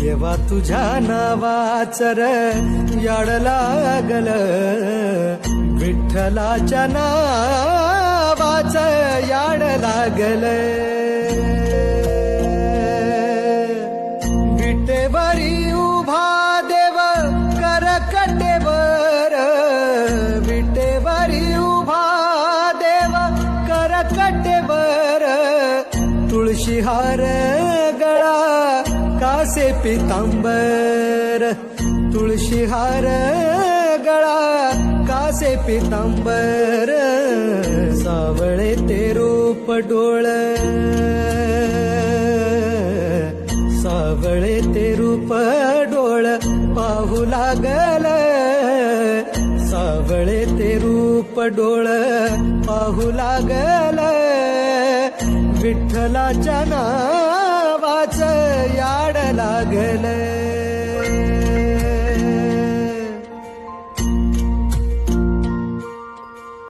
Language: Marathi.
देवा तुझ्या नावाचर याड लागल, विठ्ठलाच्या नावाच याड लागल. विटेवरी उभा देव करकटेवर, विटेवरी उभा देव करकटेवर. तुळशी हार गळा कासे पितांबर, तुळशी हार गळा कासे पितांबर. सावळे ते रूप डोळ, सावळे ते रूप डोळ पाहू लागल, सावळे ते रूप डोळ पाहू लागल. विठ्ठलाच्या नावाच याड लागल.